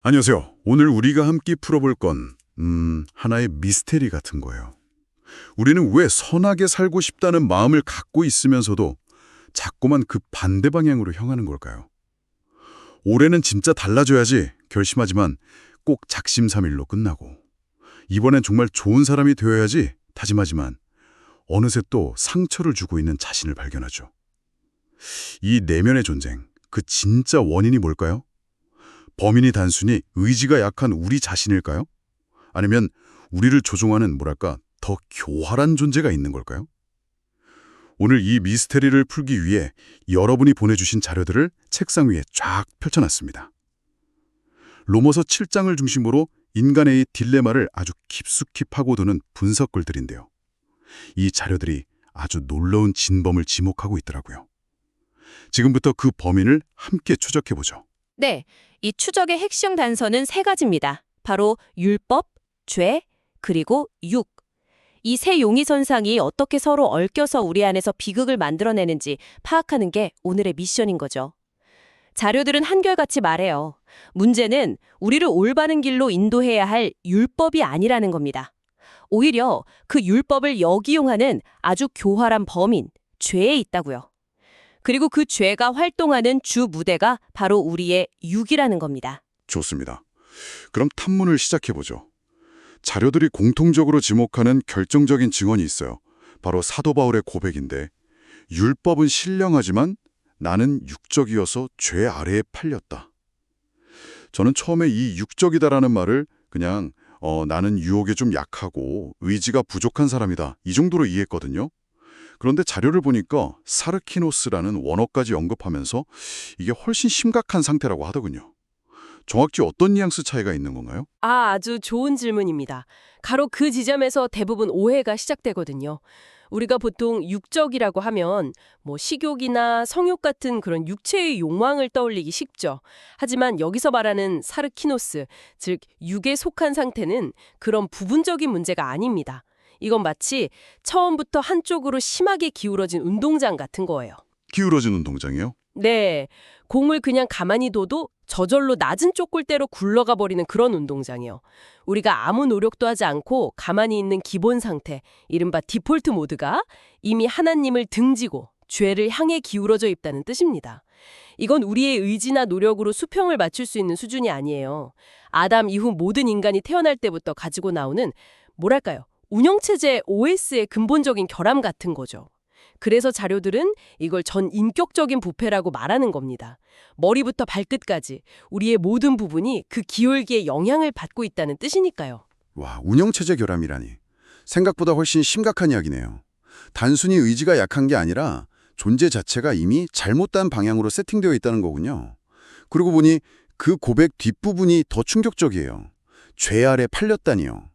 안녕하세요. 오늘 우리가 함께 풀어볼 건 하나의 미스테리 같은 거예요. 우리는 왜 선하게 살고 싶다는 마음을 갖고 있으면서도 자꾸만 그 반대 방향으로 향하는 걸까요? 올해는 진짜 달라져야지 결심하지만 꼭 작심삼일로 끝나고, 이번엔 정말 좋은 사람이 되어야지 다짐하지만 어느새 또 상처를 주고 있는 자신을 발견하죠. 이 내면의 전쟁, 그 진짜 원인이 뭘까요? 범인이 단순히 의지가 약한 우리 자신일까요? 아니면 우리를 조종하는 더 교활한 존재가 있는 걸까요? 오늘 이 미스테리를 풀기 위해 여러분이 보내주신 자료들을 책상 위에 쫙 펼쳐놨습니다. 로머서 7장을 중심으로 인간의 이 딜레마를 아주 깊숙이 파고드는 분석글들인데요. 이 자료들이 아주 놀라운 진범을 지목하고 있더라고요. 지금부터 그 범인을 함께 추적해보죠. 네, 이 추적의 핵심 단서는 세 가지입니다. 바로 율법, 죄, 그리고 육. 이 세 용의선상이 어떻게 서로 얽혀서 우리 안에서 비극을 만들어내는지 파악하는 게 오늘의 미션인 거죠. 자료들은 한결같이 말해요. 문제는 우리를 올바른 길로 인도해야 할 율법이 아니라는 겁니다. 오히려 그 율법을 역이용하는 아주 교활한 범인, 죄에 있다고요. 그리고 그 죄가 활동하는 주 무대가 바로 우리의 육이라는 겁니다. 좋습니다. 그럼 탐문을 시작해보죠. 자료들이 공통적으로 지목하는 결정적인 증언이 있어요. 바로 사도 바울의 고백인데, 율법은 신령하지만 나는 육적이어서 죄 아래에 팔렸다. 저는 처음에 이 육적이다라는 말을 그냥 나는 유혹에 좀 약하고 의지가 부족한 사람이다, 이 정도로 이해했거든요. 그런데 자료를 보니까 사르키노스라는 원어까지 언급하면서 이게 훨씬 심각한 상태라고 하더군요. 정확히 어떤 뉘앙스 차이가 있는 건가요? 아주 좋은 질문입니다. 가로 그 지점에서 대부분 오해가 시작되거든요. 우리가 보통 육적이라고 하면 식욕이나 성욕 같은 그런 육체의 욕망을 떠올리기 쉽죠. 하지만 여기서 말하는 사르키노스, 즉 육에 속한 상태는 그런 부분적인 문제가 아닙니다. 이건 마치 처음부터 한쪽으로 심하게 기울어진 운동장 같은 거예요. 기울어진 운동장이요? 네, 공을 그냥 가만히 둬도 저절로 낮은 쪽 골대로 굴러가 버리는 그런 운동장이요. 우리가 아무 노력도 하지 않고 가만히 있는 기본 상태, 이른바 디폴트 모드가 이미 하나님을 등지고 죄를 향해 기울어져 있다는 뜻입니다. 이건 우리의 의지나 노력으로 수평을 맞출 수 있는 수준이 아니에요. 아담 이후 모든 인간이 태어날 때부터 가지고 나오는 운영체제 OS의 근본적인 결함 같은 거죠. 그래서 자료들은 이걸 전 인격적인 부패라고 말하는 겁니다. 머리부터 발끝까지 우리의 모든 부분이 그 기울기에 영향을 받고 있다는 뜻이니까요. 와, 운영체제 결함이라니. 생각보다 훨씬 심각한 이야기네요. 단순히 의지가 약한 게 아니라 존재 자체가 이미 잘못된 방향으로 세팅되어 있다는 거군요. 그러고 보니 그 고백 뒷부분이 더 충격적이에요. 죄 아래 팔렸다니요.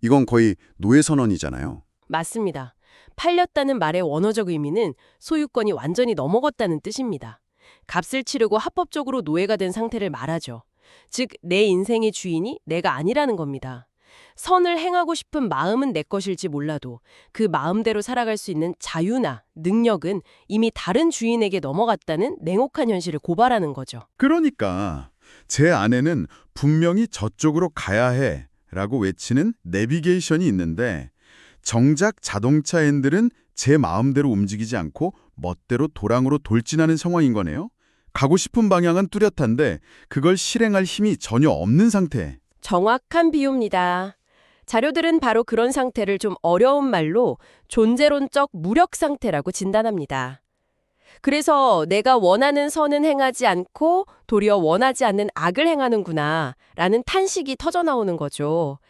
이건 거의 노예선언이잖아요. 맞습니다. 팔렸다는 말의 원어적 의미는 소유권이 완전히 넘어갔다는 뜻입니다. 값을 치르고 합법적으로 노예가 된 상태를 말하죠. 즉, 내 인생의 주인이 내가 아니라는 겁니다. 선을 행하고 싶은 마음은 내 것일지 몰라도 그 마음대로 살아갈 수 있는 자유나 능력은 이미 다른 주인에게 넘어갔다는 냉혹한 현실을 고발하는 거죠. 그러니까 제 안에는 분명히 저쪽으로 가야 해 라고 외치는 내비게이션이 있는데, 정작 자동차 핸들은 제 마음대로 움직이지 않고 멋대로 도랑으로 돌진하는 상황인 거네요. 가고 싶은 방향은 뚜렷한데 그걸 실행할 힘이 전혀 없는 상태. 정확한 비유입니다. 자료들은 바로 그런 상태를 좀 어려운 말로 존재론적 무력 상태라고 진단합니다. 그래서 내가 원하는 선은 행하지 않고 도리어 원하지 않는 악을 행하는구나 라는 탄식이 터져나오는 거죠.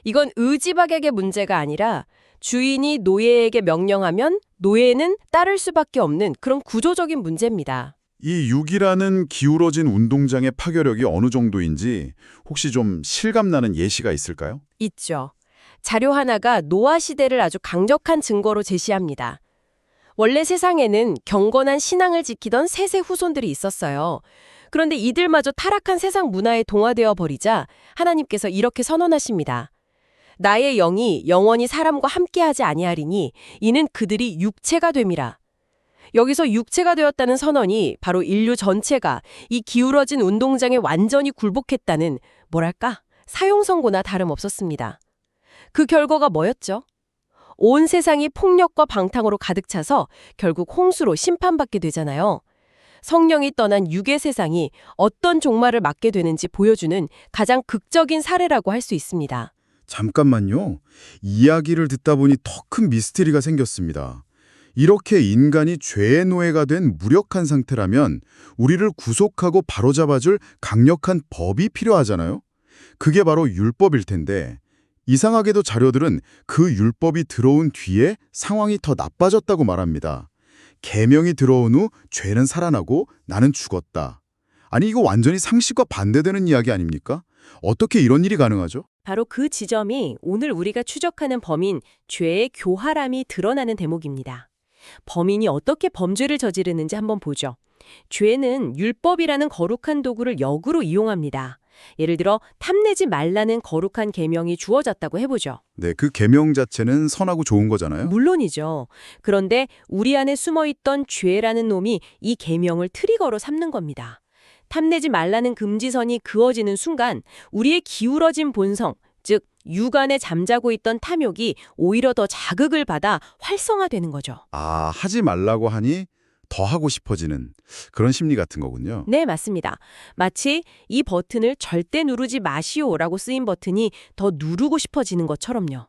이건 의지박약의 문제가 아니라 주인이 노예에게 명령하면 노예는 따를 수밖에 없는 그런 구조적인 문제입니다. 이 6이라는 기울어진 운동장의 파괴력이 어느 정도인지 혹시 좀 실감나는 예시가 있을까요? 있죠. 자료 하나가 노아 시대를 아주 강력한 증거로 제시합니다. 원래 세상에는 경건한 신앙을 지키던 셋의 후손들이 있었어요. 그런데 이들마저 타락한 세상 문화에 동화되어 버리자 하나님께서 이렇게 선언하십니다. 나의 영이 영원히 사람과 함께하지 아니하리니 이는 그들이 육체가 됨이라. 여기서 육체가 되었다는 선언이 바로 인류 전체가 이 기울어진 운동장에 완전히 굴복했다는 뭐랄까 사형 선고나 다름없었습니다. 그 결과가 뭐였죠? 온 세상이 폭력과 방탕으로 가득 차서 결국 홍수로 심판받게 되잖아요. 성령이 떠난 육의 세상이 어떤 종말을 맞게 되는지 보여주는 가장 극적인 사례라고 할 수 있습니다. 잠깐만요. 이야기를 듣다 보니 더 큰 미스테리가 생겼습니다. 이렇게 인간이 죄의 노예가 된 무력한 상태라면 우리를 구속하고 바로잡아줄 강력한 법이 필요하잖아요. 그게 바로 율법일 텐데 이상하게도 자료들은 그 율법이 들어온 뒤에 상황이 더 나빠졌다고 말합니다. 계명이 들어온 후 죄는 살아나고 나는 죽었다. 아니 이거 완전히 상식과 반대되는 이야기 아닙니까? 어떻게 이런 일이 가능하죠? 바로 그 지점이 오늘 우리가 추적하는 범인 죄의 교활함이 드러나는 대목입니다. 범인이 어떻게 범죄를 저지르는지 한번 보죠. 죄는 율법이라는 거룩한 도구를 역으로 이용합니다. 예를 들어 탐내지 말라는 거룩한 계명이 주어졌다고 해보죠. 네, 그 계명 자체는 선하고 좋은 거잖아요. 물론이죠. 그런데 우리 안에 숨어있던 죄라는 놈이 이 계명을 트리거로 삼는 겁니다. 탐내지 말라는 금지선이 그어지는 순간 우리의 기울어진 본성, 즉 육안에 잠자고 있던 탐욕이 오히려 더 자극을 받아 활성화되는 거죠. 아, 하지 말라고 하니 더 하고 싶어지는 그런 심리 같은 거군요. 네, 맞습니다. 마치 이 버튼을 절대 누르지 마시오라고 쓰인 버튼이 더 누르고 싶어지는 것처럼요.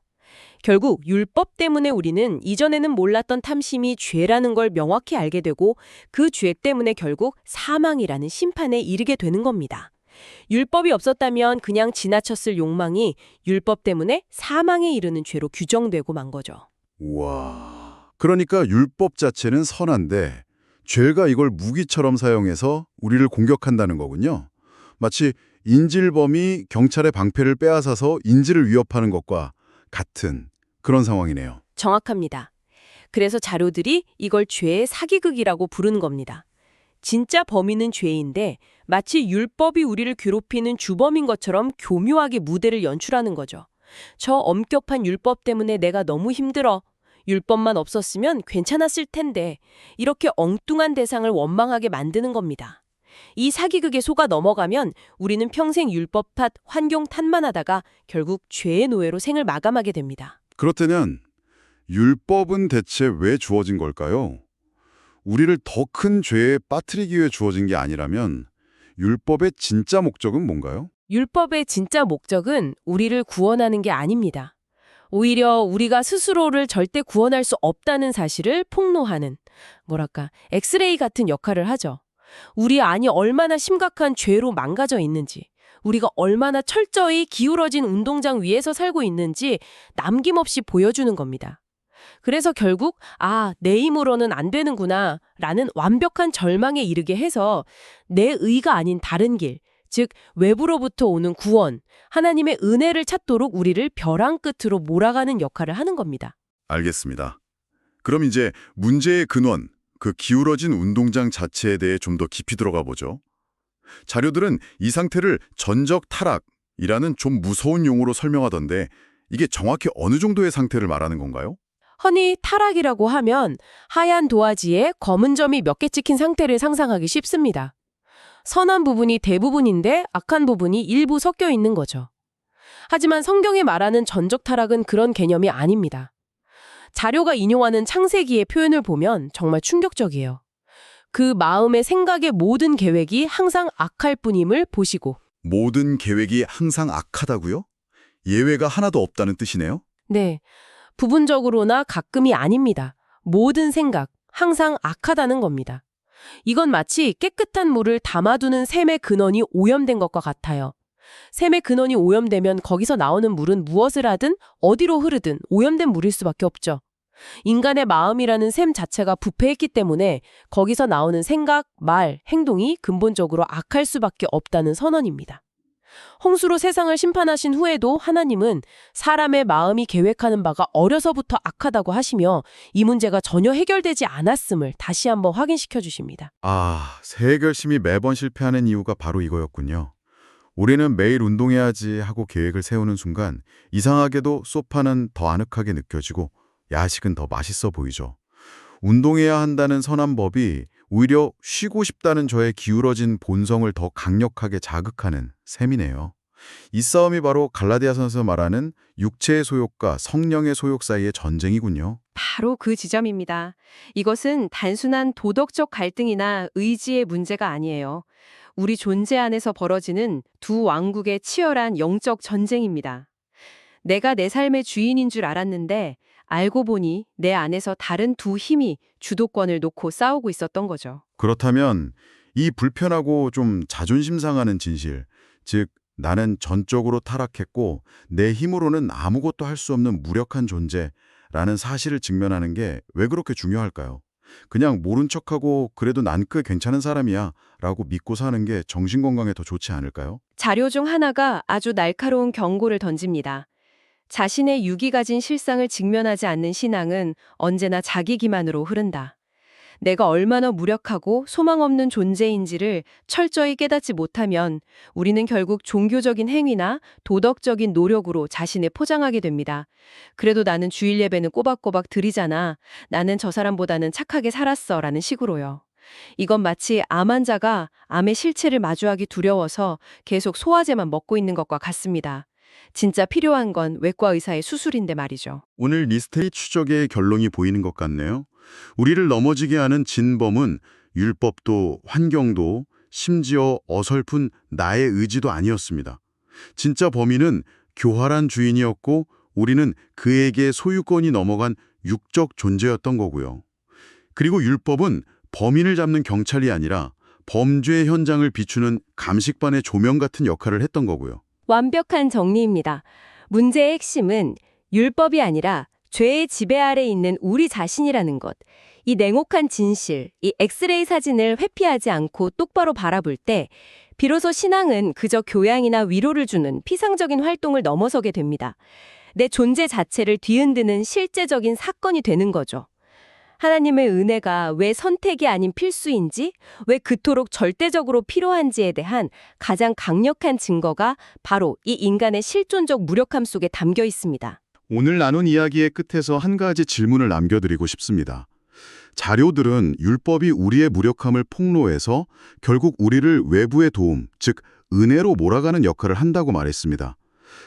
결국 율법 때문에 우리는 이전에는 몰랐던 탐심이 죄라는 걸 명확히 알게 되고 그 죄 때문에 결국 사망이라는 심판에 이르게 되는 겁니다. 율법이 없었다면 그냥 지나쳤을 욕망이 율법 때문에 사망에 이르는 죄로 규정되고 만 거죠. 우와. 그러니까 율법 자체는 선한데 죄가 이걸 무기처럼 사용해서 우리를 공격한다는 거군요. 마치 인질범이 경찰의 방패를 빼앗아서 인질을 위협하는 것과 같은 그런 상황이네요. 정확합니다. 그래서 자료들이 이걸 죄의 사기극이라고 부르는 겁니다. 진짜 범인은 죄인데 마치 율법이 우리를 괴롭히는 주범인 것처럼 교묘하게 무대를 연출하는 거죠. 저 엄격한 율법 때문에 내가 너무 힘들어. 율법만 없었으면 괜찮았을 텐데 이렇게 엉뚱한 대상을 원망하게 만드는 겁니다. 이 사기극에 속아 넘어가면 우리는 평생 율법 탓, 환경 탓만 하다가 결국 죄의 노예로 생을 마감하게 됩니다. 그렇다면 율법은 대체 왜 주어진 걸까요? 우리를 더 큰 죄에 빠뜨리기 위해 주어진 게 아니라면 율법의 진짜 목적은 뭔가요? 율법의 진짜 목적은 우리를 구원하는 게 아닙니다. 오히려 우리가 스스로를 절대 구원할 수 없다는 사실을 폭로하는, 뭐랄까, 엑스레이 같은 역할을 하죠. 우리 안이 얼마나 심각한 죄로 망가져 있는지, 우리가 얼마나 철저히 기울어진 운동장 위에서 살고 있는지 남김없이 보여주는 겁니다. 그래서 결국 내 힘으로는 안 되는구나 라는 완벽한 절망에 이르게 해서 내 의가 아닌 다른 길, 즉 외부로부터 오는 구원, 하나님의 은혜를 찾도록 우리를 벼랑 끝으로 몰아가는 역할을 하는 겁니다. 알겠습니다. 그럼 이제 문제의 근원, 그 기울어진 운동장 자체에 대해 좀 더 깊이 들어가 보죠. 자료들은 이 상태를 전적 타락이라는 좀 무서운 용어로 설명하던데 이게 정확히 어느 정도의 상태를 말하는 건가요? 흔히 타락이라고 하면 하얀 도화지에 검은 점이 몇 개 찍힌 상태를 상상하기 쉽습니다. 선한 부분이 대부분인데 악한 부분이 일부 섞여 있는 거죠. 하지만 성경이 말하는 전적 타락은 그런 개념이 아닙니다. 자료가 인용하는 창세기의 표현을 보면 정말 충격적이에요. 그 마음의 생각의 모든 계획이 항상 악할 뿐임을 보시고. 모든 계획이 항상 악하다고요? 예외가 하나도 없다는 뜻이네요? 네, 부분적으로나 가끔이 아닙니다. 모든 생각, 항상 악하다는 겁니다. 이건 마치 깨끗한 물을 담아두는 샘의 근원이 오염된 것과 같아요. 샘의 근원이 오염되면 거기서 나오는 물은 무엇을 하든 어디로 흐르든 오염된 물일 수밖에 없죠. 인간의 마음이라는 샘 자체가 부패했기 때문에 거기서 나오는 생각, 말, 행동이 근본적으로 악할 수밖에 없다는 선언입니다. 홍수로 세상을 심판하신 후에도 하나님은 사람의 마음이 계획하는 바가 어려서부터 악하다고 하시며 이 문제가 전혀 해결되지 않았음을 다시 한번 확인시켜 주십니다. 새 결심이 매번 실패하는 이유가 바로 이거였군요. 우리는 매일 운동해야지 하고 계획을 세우는 순간 이상하게도 소파는 더 아늑하게 느껴지고 야식은 더 맛있어 보이죠. 운동해야 한다는 선한 법이 오히려 쉬고 싶다는 저의 기울어진 본성을 더 강력하게 자극하는 셈이네요. 이 싸움이 바로 갈라디아서에서 말하는 육체의 소욕과 성령의 소욕 사이의 전쟁이군요. 바로 그 지점입니다. 이것은 단순한 도덕적 갈등이나 의지의 문제가 아니에요. 우리 존재 안에서 벌어지는 두 왕국의 치열한 영적 전쟁입니다. 내가 내 삶의 주인인 줄 알았는데 알고 보니 내 안에서 다른 두 힘이 주도권을 놓고 싸우고 있었던 거죠. 그렇다면 이 불편하고 좀 자존심 상하는 진실, 즉 나는 전적으로 타락했고 내 힘으로는 아무것도 할 수 없는 무력한 존재라는 사실을 직면하는 게 왜 그렇게 중요할까요? 그냥 모른 척하고 그래도 난 꽤 괜찮은 사람이야 라고 믿고 사는 게 정신건강에 더 좋지 않을까요? 자료 중 하나가 아주 날카로운 경고를 던집니다. 자신의 육이 가진 실상을 직면하지 않는 신앙은 언제나 자기 기만으로 흐른다. 내가 얼마나 무력하고 소망 없는 존재인지를 철저히 깨닫지 못하면 우리는 결국 종교적인 행위나 도덕적인 노력으로 자신을 포장하게 됩니다. 그래도 나는 주일 예배는 꼬박꼬박 드리잖아. 나는 저 사람보다는 착하게 살았어. 라는 식으로요. 이건 마치 암 환자가 암의 실체를 마주하기 두려워서 계속 소화제만 먹고 있는 것과 같습니다. 진짜 필요한 건 외과 의사의 수술인데 말이죠. 오늘 리스테리 추적의 결론이 보이는 것 같네요. 우리를 넘어지게 하는 진범은 율법도 환경도 심지어 어설픈 나의 의지도 아니었습니다. 진짜 범인은 교활한 주인이었고 우리는 그에게 소유권이 넘어간 육적 존재였던 거고요. 그리고 율법은 범인을 잡는 경찰이 아니라 범죄 현장을 비추는 감식반의 조명 같은 역할을 했던 거고요. 완벽한 정리입니다. 문제의 핵심은 율법이 아니라 죄의 지배 아래 있는 우리 자신이라는 것. 이 냉혹한 진실, 이 엑스레이 사진을 회피하지 않고 똑바로 바라볼 때 비로소 신앙은 그저 교양이나 위로를 주는 피상적인 활동을 넘어서게 됩니다. 내 존재 자체를 뒤흔드는 실제적인 사건이 되는 거죠. 하나님의 은혜가 왜 선택이 아닌 필수인지, 왜 그토록 절대적으로 필요한지에 대한 가장 강력한 증거가 바로 이 인간의 실존적 무력함 속에 담겨 있습니다. 오늘 나눈 이야기의 끝에서 한 가지 질문을 남겨드리고 싶습니다. 자료들은 율법이 우리의 무력함을 폭로해서 결국 우리를 외부의 도움, 즉 은혜로 몰아가는 역할을 한다고 말했습니다.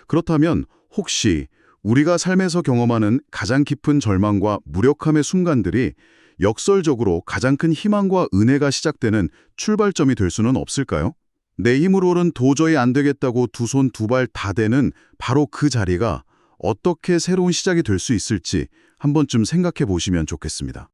그렇다면 혹시 우리가 삶에서 경험하는 가장 깊은 절망과 무력함의 순간들이 역설적으로 가장 큰 희망과 은혜가 시작되는 출발점이 될 수는 없을까요? 내 힘으로는 도저히 안 되겠다고 두 손 두 발 다 대는 바로 그 자리가 어떻게 새로운 시작이 될 수 있을지 한 번쯤 생각해 보시면 좋겠습니다.